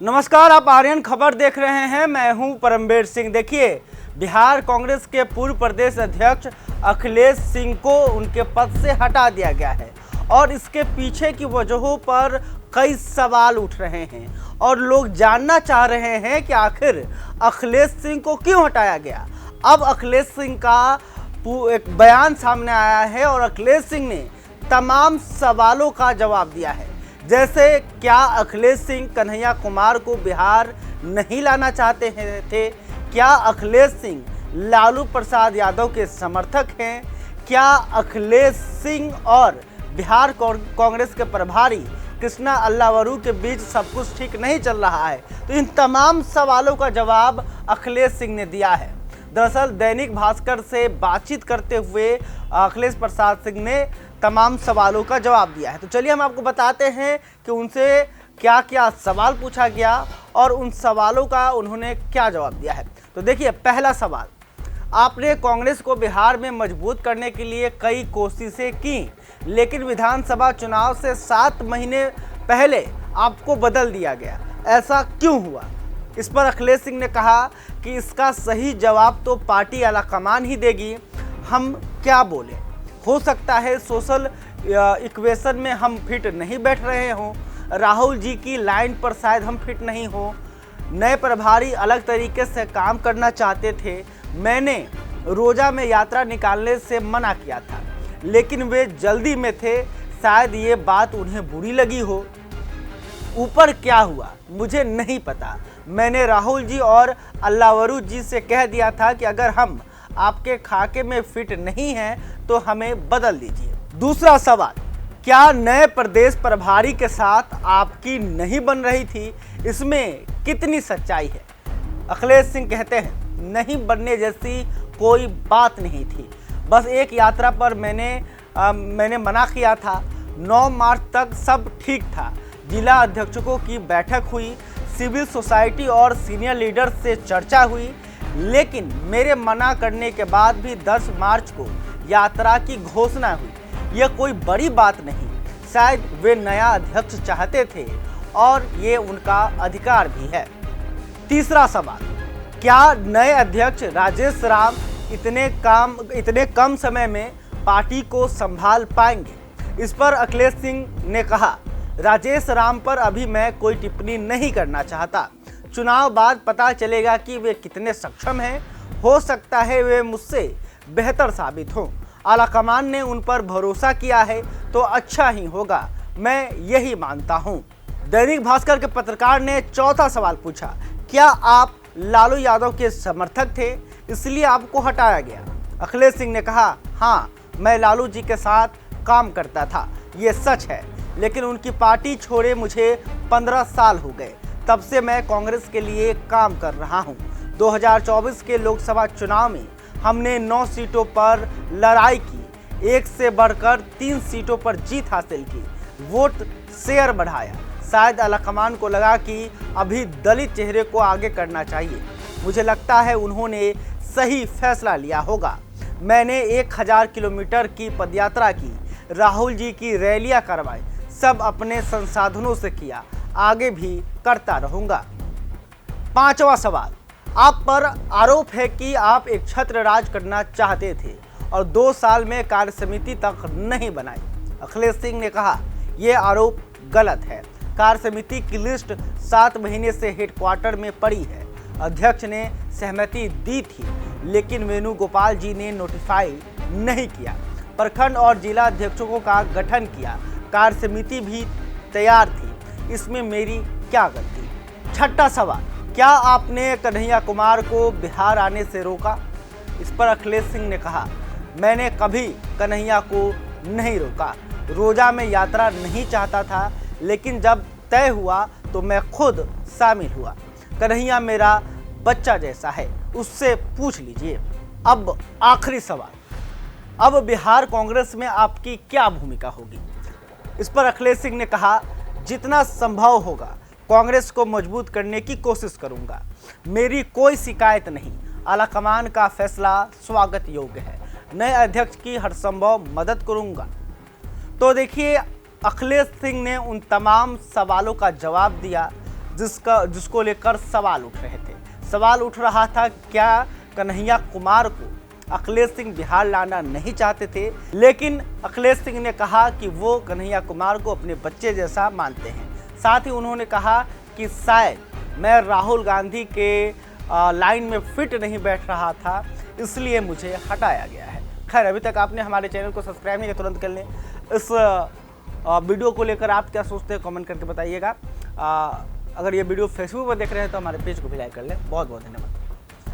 नमस्कार, आप आर्यन खबर देख रहे हैं। मैं हूं परमवीर सिंह। देखिए, बिहार कांग्रेस के पूर्व प्रदेश अध्यक्ष अखिलेश सिंह को उनके पद से हटा दिया गया है और इसके पीछे की वजहों पर कई सवाल उठ रहे हैं और लोग जानना चाह रहे हैं कि आखिर अखिलेश सिंह को क्यों हटाया गया। अब अखिलेश सिंह का एक बयान सामने आया है और अखिलेश सिंह ने तमाम सवालों का जवाब दिया है। जैसे, क्या अखिलेश सिंह कन्हैया कुमार को बिहार नहीं लाना चाहते थे? क्या अखिलेश सिंह लालू प्रसाद यादव के समर्थक हैं? क्या अखिलेश सिंह और बिहार कांग्रेस के प्रभारी कृष्णा अल्लावरू के बीच सब कुछ ठीक नहीं चल रहा है? तो इन तमाम सवालों का जवाब अखिलेश सिंह ने दिया है। दरअसल दैनिक भास्कर से बातचीत करते हुए अखिलेश प्रसाद सिंह ने तमाम सवालों का जवाब दिया है। तो चलिए हम आपको बताते हैं कि उनसे क्या क्या सवाल पूछा गया और उन सवालों का उन्होंने क्या जवाब दिया है। तो देखिए, पहला सवाल, आपने कांग्रेस को बिहार में मजबूत करने के लिए कई कोशिशें की, लेकिन विधानसभा चुनाव से 7 महीने पहले आपको बदल दिया गया, ऐसा क्यों हुआ? इस पर अखिलेश सिंह ने कहा कि इसका सही जवाब तो पार्टी आलाकमान ही देगी, हम क्या बोले। हो सकता है सोशल इक्वेशन में हम फिट नहीं बैठ रहे हों, राहुल जी की लाइन पर शायद हम फिट नहीं हो, नए प्रभारी अलग तरीके से काम करना चाहते थे। मैंने रोजा में यात्रा निकालने से मना किया था, लेकिन वे जल्दी में थे, शायद ये बात उन्हें बुरी लगी हो। ऊपर क्या हुआ मुझे नहीं पता। मैंने राहुल जी और अल्लावरू जी से कह दिया था कि अगर हम आपके खाके में फिट नहीं हैं तो हमें बदल दीजिए। दूसरा सवाल, क्या नए प्रदेश प्रभारी के साथ आपकी नहीं बन रही थी? इसमें कितनी सच्चाई है? अखिलेश सिंह कहते हैं, नहीं बनने जैसी कोई बात नहीं थी, बस एक यात्रा पर मैंने मना किया था। 9 मार्च तक सब ठीक था। जिला अध्यक्षों की बैठक हुई, सिविल सोसाइटी और सीनियर लीडर से चर्चा हुई, लेकिन मेरे मना करने के बाद भी 10 मार्च को यात्रा की घोषणा हुई। यह कोई बड़ी बात नहीं, शायद वे नया अध्यक्ष चाहते थे और ये उनका अधिकार भी है। तीसरा सवाल, क्या नए अध्यक्ष राजेश राम इतने कम समय में पार्टी को संभाल पाएंगे? इस पर अखिलेश सिंह ने कहा, राजेश राम पर अभी मैं कोई टिप्पणी नहीं करना चाहता। चुनाव बाद पता चलेगा कि वे कितने सक्षम हैं। हो सकता है वे मुझसे बेहतर साबित हों। आलाकमान ने उन पर भरोसा किया है तो अच्छा ही होगा, मैं यही मानता हूं। दैनिक भास्कर के पत्रकार ने चौथा सवाल पूछा, क्या आप लालू यादव के समर्थक थे इसलिए आपको हटाया गया? अखिलेश सिंह ने कहा, हाँ, मैं लालू जी के साथ काम करता था, ये सच है, लेकिन उनकी पार्टी छोड़े मुझे 15 साल हो गए। तब से मैं कांग्रेस के लिए काम कर रहा हूं। 2024 के लोकसभा चुनाव में हमने 9 सीटों पर लड़ाई की, एक से बढ़कर 3 सीटों पर जीत हासिल की, वोट शेयर बढ़ाया। शायद आलाकमान को लगा कि अभी दलित चेहरे को आगे करना चाहिए। मुझे लगता है उन्होंने सही फैसला लिया होगा। मैंने 1000 किलोमीटर की पदयात्रा की, राहुल जी की रैलियां करवाई, सब अपने संसाधनों से किया, आगे भी करता रहूंगा। पांचवा सवाल, आप पर आरोप है कि आप एक छत्र राज करना चाहते थे और 2 साल में कार्य समिति तक नहीं बनाई। अखिलेश सिंह ने कहा, यह आरोप गलत है। कार्य समिति की लिस्ट 7 महीने से हेडक्वार्टर में पड़ी है। अध्यक्ष ने सहमति दी थी, लेकिन वेणुगोपाल जी ने नोटिफाई नहीं किया। प्रखंड और जिला अध्यक्षों का गठन किया, कार्य समिति भी तैयार थी, इसमें मेरी क्या गलती? छठा सवाल, क्या आपने कन्हैया कुमार को बिहार आने से रोका? इस पर अखिलेश सिंह ने कहा, मैंने कभी कन्हैया को नहीं रोका। रोजा में यात्रा नहीं चाहता था, लेकिन जब तय हुआ तो मैं खुद शामिल हुआ। कन्हैया मेरा बच्चा जैसा है, उससे पूछ लीजिए। अब आखिरी सवाल, अब बिहार कांग्रेस में आपकी क्या भूमिका होगी? इस पर अखिलेश सिंह ने कहा, जितना संभव होगा कांग्रेस को मजबूत करने की कोशिश करूंगा। मेरी कोई शिकायत नहीं, आलाकमान का फैसला स्वागत योग्य है। नए अध्यक्ष की हर संभव मदद करूंगा। तो देखिए, अखिलेश सिंह ने उन तमाम सवालों का जवाब दिया जिसको लेकर सवाल उठ रहे थे। सवाल उठ रहा था, क्या कन्हैया कुमार को अखिलेश सिंह बिहार लाना नहीं चाहते थे, लेकिन अखिलेश सिंह ने कहा कि वो कन्हैया कुमार को अपने बच्चे जैसा मानते हैं। साथ ही उन्होंने कहा कि शायद मैं राहुल गांधी के लाइन में फिट नहीं बैठ रहा था, इसलिए मुझे हटाया गया है। खैर, अभी तक आपने हमारे चैनल को सब्सक्राइब नहीं किया, तुरंत कर लें। इस वीडियो को लेकर आप क्या सोचते हैं, कमेंट करके बताइएगा। अगर ये वीडियो फेसबुक पर देख रहे हैं तो हमारे पेज को भी लाइक कर लें। बहुत बहुत धन्यवाद।